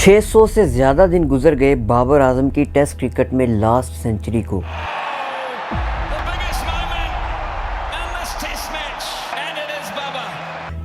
600 से ज़्यादा दिन गुजर गए बाबर आजम की टेस्ट क्रिकेट में लास्ट सेंचुरी को।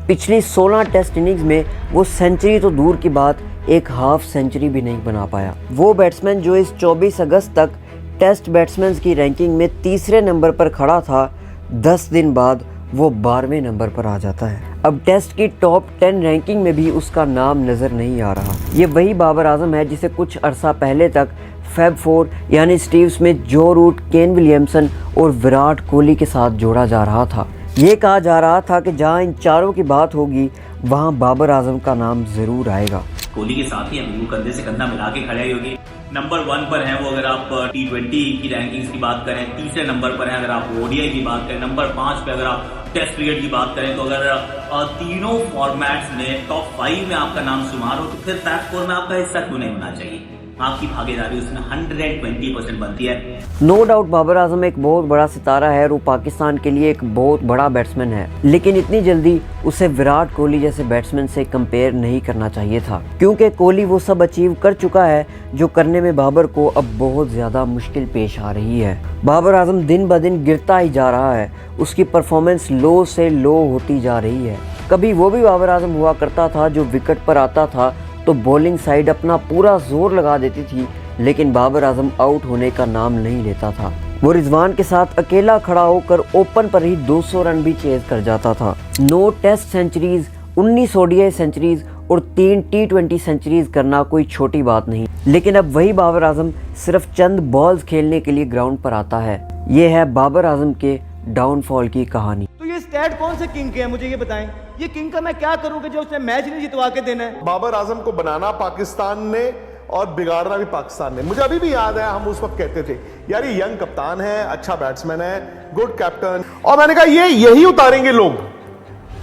पिछली 16 टेस्ट इनिंग्स में वो सेंचुरी तो दूर की बात, एक हाफ सेंचुरी भी नहीं बना पाया। वो बैट्समैन जो इस 24 अगस्त तक टेस्ट बैट्समैन की रैंकिंग में तीसरे नंबर पर खड़ा था, 10 दिन बाद वो 12वें नंबर पर आ जाता है। अब टेस्ट की टॉप 10 रैंकिंग में भी उसका नाम नज़र नहीं आ रहा। ये वही बाबर आजम है जिसे कुछ अरसा पहले तक फैब 4 यानी स्टीव स्मिथ, जो रूट, केन विलियमसन और विराट कोहली के साथ जोड़ा जा रहा था। ये कहा जा रहा था कि जहां इन चारों की बात होगी वहां बाबर आजम का नाम जरूर आएगा। कोहली के साथ ही वो कंधे से कंधा मिला के खड़े होगी। नंबर 1 पर है वो, अगर आप T20 की रैंकिंग्स की बात करें। तीसरे नंबर पर है अगर आप ओडीआई की बात करें। नंबर 5 पे अगर आप टेस्ट क्रिकेट की बात करें तो अगर तीनों फॉर्मेट्स में टॉप 5 में आपका नाम शुमार हो तो फिर फैब 4 में आपका हिस्सा क्यों नहीं होना चाहिए? आपकी भागीदारी उसमें 120% बनती है। नो डाउट बाबर आजम एक बहुत बड़ा सितारा है और वो पाकिस्तान के लिए एक बहुत बड़ा बैट्समैन है, लेकिन इतनी जल्दी उसे विराट कोहली जैसे बैट्समैन से कंपेयर नहीं करना चाहिए था, क्योंकि कोहली वो सब अचीव कर चुका है जो करने में बाबर को अब बहुत ज़्यादा मुश्किल पेश आ रही है। बाबर आजम दिन ब दिन गिरता ही जा रहा है, उसकी परफॉर्मेंस लो से लो होती जा रही है। कभी वो भी बाबर आजम हुआ करता था जो विकेट पर आता था तो बॉलिंग साइड अपना पूरा जोर लगा देती थी, लेकिन बाबर आजम आउट होने का नाम नहीं लेता था। वो रिजवान के साथ अकेला खड़ा होकर ओपन पर ही 200 रन भी चेज कर जाता था। 9 टेस्ट सेंचुरीज, 19 ओडीआई सेंचुरीज और 3 T20 सेंचुरीज करना कोई छोटी बात नहीं, लेकिन अब वही बाबर आजम सिर्फ चंद बॉल्स खेलने के लिए ग्राउंड पर आता है। ये है बाबर आजम के डाउनफॉल की कहानी। तो ये स्टैट कौन से किंग के हैं, मुझे ये बताएं। ये किंग का मैं क्या करूं कि जो उसने मैच नहीं जितवा के देना है। बाबर आजम को बनाना पाकिस्तान ने और बिगाड़ना भी पाकिस्तान ने। मुझे अभी भी याद है, हम उस वक्त कहते थे यार ये यंग कप्तान है, अच्छा बैट्समैन है, गुड कैप्टन, और मैंने कहा ये यही उतारेंगे लोग,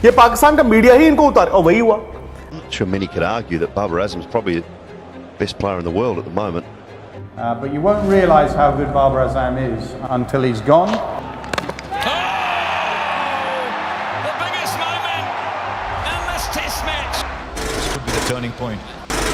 ये पाकिस्तान का मीडिया ही इनको उतारे, और वही हुआ। Sure, many could argue that Babar Azam is probably the best player in the world at the moment. But you won't realise how good Babar Azam is until he's gone.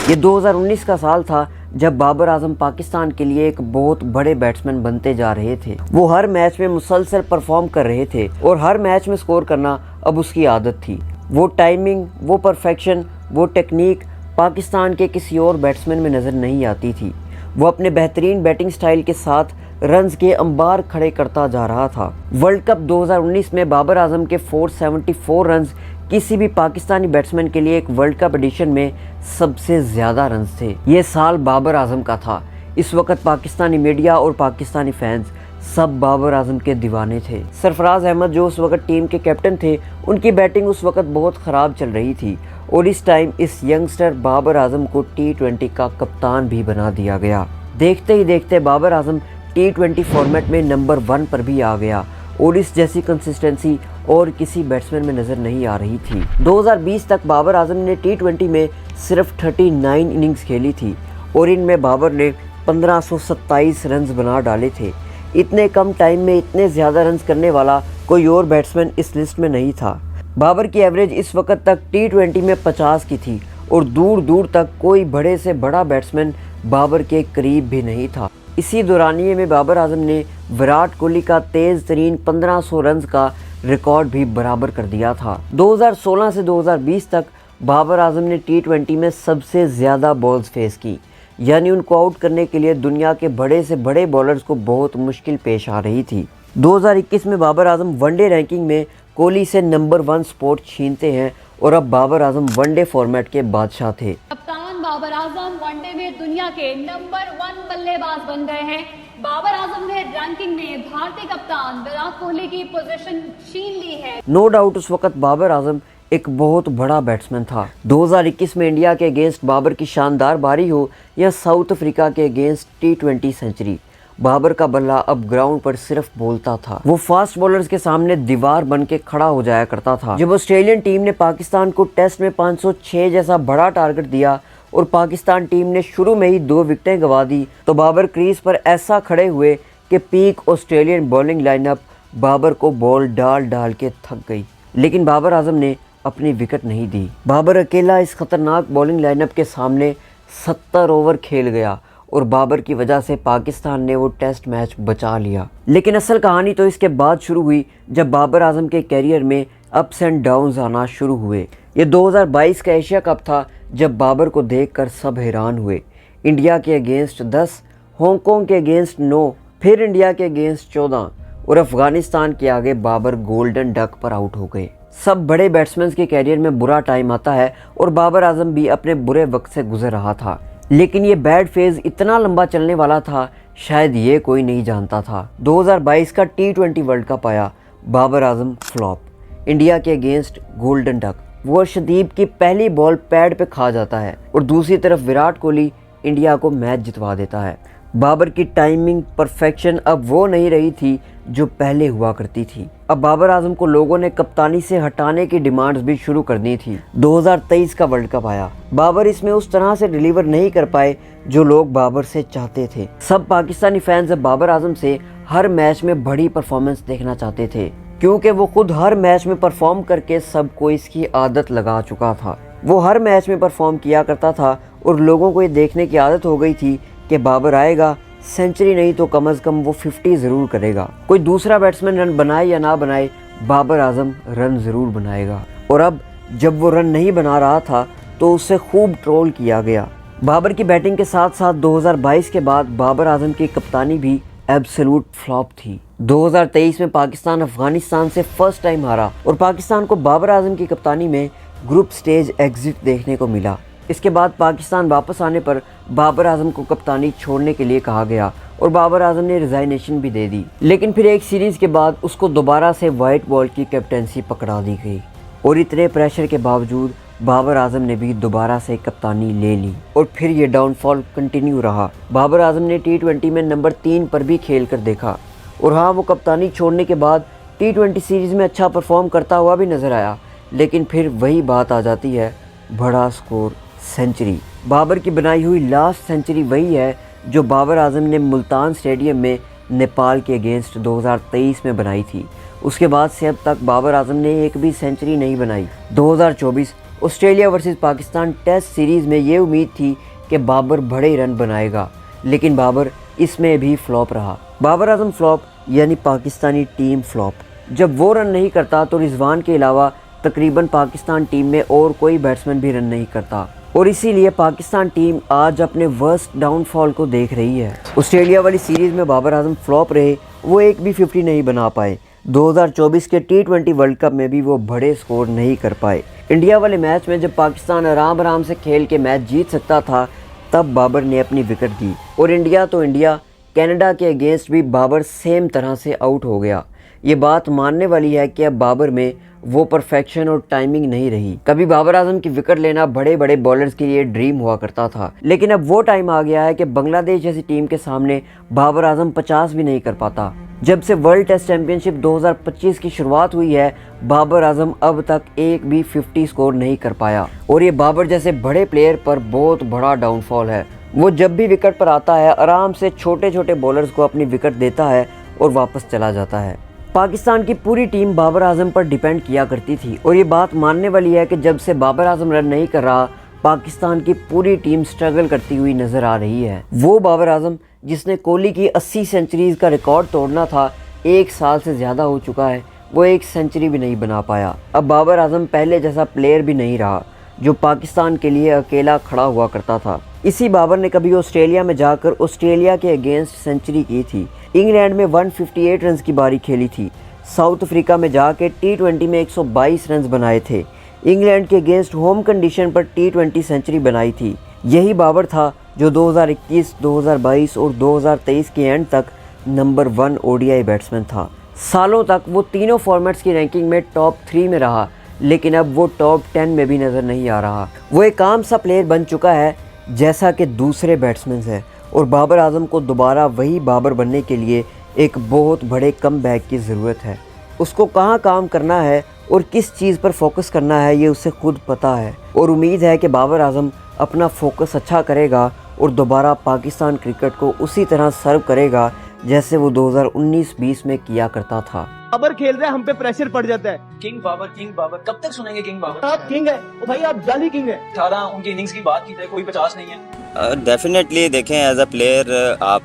ये 2019 का साल था जब बाबर आजम पाकिस्तान के लिए एक बहुत बड़े बैट्समैन बनते जा रहे थे। वो हर मैच में मुसलसल परफॉर्म कर रहे थे और हर मैच में स्कोर करना अब उसकी आदत थी। वो टाइमिंग, वो परफेक्शन, वो टेक्निक पाकिस्तान के किसी और बैट्समैन में नज़र नहीं आती थी। वो अपने बेहतरीन बैटिंग स्टाइल के साथ रन्स के अंबार खड़े करता जा रहा था। वर्ल्ड कप 2019 में बाबर आजम के 474 रन्स किसी भी पाकिस्तानी बैट्समैन के लिए एक वर्ल्ड कप एडिशन में सबसे ज़्यादा रन्स थे। ये साल बाबर आजम का था। इस वक्त पाकिस्तानी मीडिया और पाकिस्तानी फैंस सब बाबर आजम के दीवाने थे। सरफराज अहमद जो उस वक्त टीम के कैप्टन थे, उनकी बैटिंग उस वक्त बहुत ख़राब चल रही थी और इस टाइम इस यंगस्टर बाबर आजम को T20 का कप्तान भी बना दिया गया। देखते ही देखते बाबर आजम T20 फॉर्मेट में नंबर 1 पर भी आ गया और इस जैसी कंसिस्टेंसी और किसी बैट्समैन में नज़र नहीं आ रही थी। 2020 तक बाबर आजम ने T20 में सिर्फ 39 इनिंग्स खेली थी और इनमें बाबर ने 1527 रन्स बना डाले थे। इतने कम टाइम में इतने ज़्यादा रन्स करने वाला कोई और बैट्समैन इस लिस्ट में नहीं था। बाबर की एवरेज इस वक्त तक T20 में 50 की थी और दूर दूर तक कोई बड़े से बड़ा बैट्समैन बाबर के करीब भी नहीं था। इसी दौरानिए में बाबर आजम ने विराट कोहली का तेज़ तरीन 1500 रन्स का रिकॉर्ड भी बराबर कर दिया था। 2016 से 2020 तक बाबर आजम ने T20 में सबसे ज़्यादा बॉल्स फेस की, यानी उनको आउट करने के लिए दुनिया के बड़े से बड़े बॉलर्स को बहुत मुश्किल पेश आ रही थी। 2021 में बाबर आजम वनडे रैंकिंग में कोहली से नंबर 1 स्पॉट छीनते हैं और अब बाबर आजम वनडे फॉर्मेट के बादशाह थे। कप्तान बाबर आजम वनडे में दुनिया के नंबर 1 बल्लेबाज बन गए हैं। बाबर आजम ने रैंकिंग में भारतीय कप्तान विराट कोहली की पोजीशन छीन ली है। नो डाउट उस वक्त बाबर आजम एक बहुत बड़ा बैट्समैन था। 2021 में इंडिया के अगेंस्ट बाबर की शानदार बारी हो या साउथ अफ्रीका के अगेंस्ट T20 सेंचुरी, बाबर का बल्ला अब ग्राउंड पर सिर्फ बोलता था। वो फास्ट बॉलर्स के सामने दीवार बन के खड़ा हो जाया करता था। जब ऑस्ट्रेलियन टीम ने पाकिस्तान को टेस्ट में 506 जैसा बड़ा टारगेट दिया और पाकिस्तान टीम ने शुरू में ही 2 विकेटें गंवा दी, तो बाबर क्रीज पर ऐसा खड़े हुए कि peak Australian bowling lineup Babar को बॉल डाल डाल के थक गई, लेकिन बाबर आजम ने अपनी विकेट नहीं दी। बाबर अकेला इस खतरनाक बॉलिंग लाइनअप के सामने 70 ओवर खेल गया और बाबर की वजह से पाकिस्तान ने वो टेस्ट मैच बचा लिया। लेकिन असल कहानी तो इसके बाद शुरू हुई जब बाबर आजम के कैरियर में अप्स एंड डाउन्स आना शुरू हुए। ये 2022 का एशिया कप था जब बाबर को देखकर सब हैरान हुए। इंडिया के अगेंस्ट 10, हांगकांग के अगेंस्ट 9, फिर इंडिया के अगेंस्ट 14 और अफगानिस्तान के आगे बाबर गोल्डन डक पर आउट हो गए। सब बड़े बैट्समैन के कैरियर में बुरा टाइम आता है और बाबर आजम भी अपने बुरे वक्त से गुजर रहा था, लेकिन ये बैड फेज इतना लंबा चलने वाला था शायद ये कोई नहीं जानता था। 2022 का T20 वर्ल्ड कप आया, बाबर आजम फ्लॉप, इंडिया के अगेंस्ट गोल्डन डक। वो अर्शदीप की पहली बॉल पैड पे खा जाता है और दूसरी तरफ विराट कोहली इंडिया को मैच जितवा देता है। बाबर की टाइमिंग परफेक्शन अब वो नहीं रही थी जो पहले हुआ करती थी। अब बाबर आजम को लोगों ने कप्तानी से हटाने की डिमांड्स भी शुरू कर दी थी। 2023 का वर्ल्ड कप आया, बाबर इसमें उस तरह से डिलीवर नहीं कर पाए जो लोग बाबर से चाहते थे। सब पाकिस्तानी फैंस अब बाबर आजम से हर मैच में बड़ी परफॉर्मेंस देखना चाहते थे, क्योंकि वो खुद हर मैच में परफॉर्म करके सबको इसकी आदत लगा चुका था। वो हर मैच में परफॉर्म किया करता था और लोगों को ये देखने की आदत हो गई थी कि बाबर आएगा, सेंचुरी नहीं तो कम से कम वो 50 ज़रूर करेगा। कोई दूसरा बैट्समैन रन बनाए या ना बनाए, बाबर आजम रन ज़रूर बनाएगा। और अब जब वो रन नहीं बना रहा था तो उससे खूब ट्रोल किया गया। बाबर की बैटिंग के साथ साथ 2022 के बाद बाबर आजम की कप्तानी भी एब्सोल्यूट फ्लॉप थी। 2023 में पाकिस्तान अफगानिस्तान से फर्स्ट टाइम हारा और पाकिस्तान को बाबर आजम की कप्तानी में ग्रुप स्टेज एग्जिट देखने को मिला। इसके बाद पाकिस्तान वापस आने पर बाबर आजम को कप्तानी छोड़ने के लिए कहा गया और बाबर आजम ने रिजाइनेशन भी दे दी। लेकिन फिर एक सीरीज़ के बाद उसको दोबारा से वाइट बॉल की कैप्टेंसी पकड़ा दी गई और इतने प्रेशर के बावजूद बाबर आजम ने भी दोबारा से कप्तानी ले ली और फिर ये डाउनफॉल कंटिन्यू रहा। बाबर आजम ने T20 में नंबर 3 पर भी खेल कर देखा और हाँ, वो कप्तानी छोड़ने के बाद T20 सीरीज़ में अच्छा परफॉर्म करता हुआ भी नज़र आया, लेकिन फिर वही बात आ जाती है, बड़ा स्कोर, सेंचुरी। बाबर की बनाई हुई लास्ट सेंचुरी वही है जो बाबर आजम ने मुल्तान स्टेडियम में नेपाल के अगेंस्ट 2023 में बनाई थी। उसके बाद से अब तक बाबर आजम ने एक भी सेंचुरी नहीं बनाई। 2024 Australia versus Pakistan test series में ये उम्मीद थी कि बाबर बड़े रन बनाएगा, लेकिन बाबर इसमें भी फ्लॉप रहा। बाबर आजम फ्लॉप यानी पाकिस्तानी टीम फ्लॉप। जब वो रन नहीं करता तो रिजवान के अलावा तकरीबन पाकिस्तान टीम में और कोई बैट्समैन भी रन नहीं करता और इसीलिए पाकिस्तान टीम आज अपने वर्स्ट डाउनफॉल को देख रही है। ऑस्ट्रेलिया वाली सीरीज़ में बाबर आजम फ्लॉप रहे, वो एक भी 50 नहीं बना पाए। 2024 के T20 वर्ल्ड कप में भी वो बड़े स्कोर नहीं कर पाए। इंडिया वाले मैच में जब पाकिस्तान आराम से खेल के मैच जीत सकता था तब बाबर ने अपनी विकेट दी और इंडिया तो इंडिया, कनाडा के अगेंस्ट भी बाबर सेम तरह से आउट हो गया। ये बात मानने वाली है कि अब बाबर में वो परफेक्शन और टाइमिंग नहीं रही। कभी बाबर आजम की विकेट लेना बड़े बड़े बॉलर्स के लिए ड्रीम हुआ करता था, लेकिन अब वो टाइम आ गया है कि बांग्लादेश जैसी टीम के सामने बाबर आजम 50 भी नहीं कर पाता। जब से वर्ल्ड टेस्ट चैंपियनशिप 2025 की शुरुआत हुई है, बाबर आजम अब तक एक भी 50 स्कोर नहीं कर पाया और ये बाबर जैसे बड़े प्लेयर पर बहुत बड़ा डाउनफॉल है। वो जब भी विकेट पर आता है आराम से छोटे छोटे बॉलर्स को अपनी विकेट देता है और वापस चला जाता है। पाकिस्तान की पूरी टीम बाबर आजम पर डिपेंड किया करती थी और ये बात मानने वाली है कि जब से बाबर आजम रन नहीं कर रहा, पाकिस्तान की पूरी टीम स्ट्रगल करती हुई नजर आ रही है। वो बाबर आजम जिसने कोहली की 80 सेंचुरीज का रिकॉर्ड तोड़ना था, 1 साल से ज़्यादा हो चुका है, वो एक सेंचुरी भी नहीं बना पाया। अब बाबर आजम पहले जैसा प्लेयर भी नहीं रहा जो पाकिस्तान के लिए अकेला खड़ा हुआ करता था। इसी बाबर ने कभी ऑस्ट्रेलिया में जाकर ऑस्ट्रेलिया के अगेंस्ट सेंचुरी की थी, इंग्लैंड में 158 रन की बारी खेली थी, साउथ अफ्रीका में जाके T20 में 122 रन बनाए थे, इंग्लैंड के अगेंस्ट होम कंडीशन पर T20 सेंचुरी बनाई थी। यही बाबर था जो 2021, 2022 और 2023 के एंड तक नंबर 1 ODI बैट्समैन था। सालों तक वो तीनों फॉर्मेट्स की रैंकिंग में टॉप 3 में रहा, लेकिन अब वो टॉप 10 में भी नज़र नहीं आ रहा। वो एक आम सा प्लेयर बन चुका है जैसा कि दूसरे बैट्समैन हैं और बाबर आजम को दोबारा वही बाबर बनने के लिए एक बहुत बड़े कमबैक की ज़रूरत है। उसको कहाँ काम करना है और किस चीज़ पर फोकस करना है ये उसे खुद पता है और उम्मीद है कि बाबर आजम अपना फोकस अच्छा करेगा और दोबारा पाकिस्तान क्रिकेट को उसी तरह सर्व करेगा जैसे वो 2019-20 में किया करता था। बाबर खेल रहे हैं, हम पे प्रेशर पड़ जाता है। किंग बाबर कब तक सुनेंगे किंग बाबर? आप किंग है, ओ भाई आप जाली किंग है। 18 उनकी इनिंग्स की बात की थी, कोई 50 नहीं है। डेफिनेटली देखें, एज अ प्लेयर आप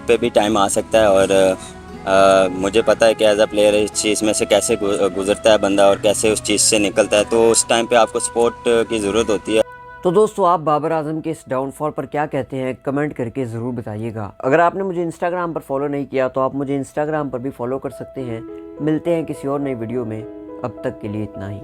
पे भी टाइम आ सकता है और मुझे पता है कि एज अ प्लेयर इस चीज़ में से कैसे गुजरता है बंदा और कैसे उस चीज़ से निकलता है, तो उस टाइम पे आपको सपोर्ट की ज़रूरत होती है। तो दोस्तों, आप बाबर आजम के इस डाउनफॉल पर क्या कहते हैं, कमेंट करके ज़रूर बताइएगा। अगर आपने मुझे इंस्टाग्राम पर फॉलो नहीं किया तो आप मुझे इंस्टाग्राम पर भी फॉलो कर सकते हैं। मिलते हैं किसी और नई वीडियो में, अब तक के लिए इतना ही।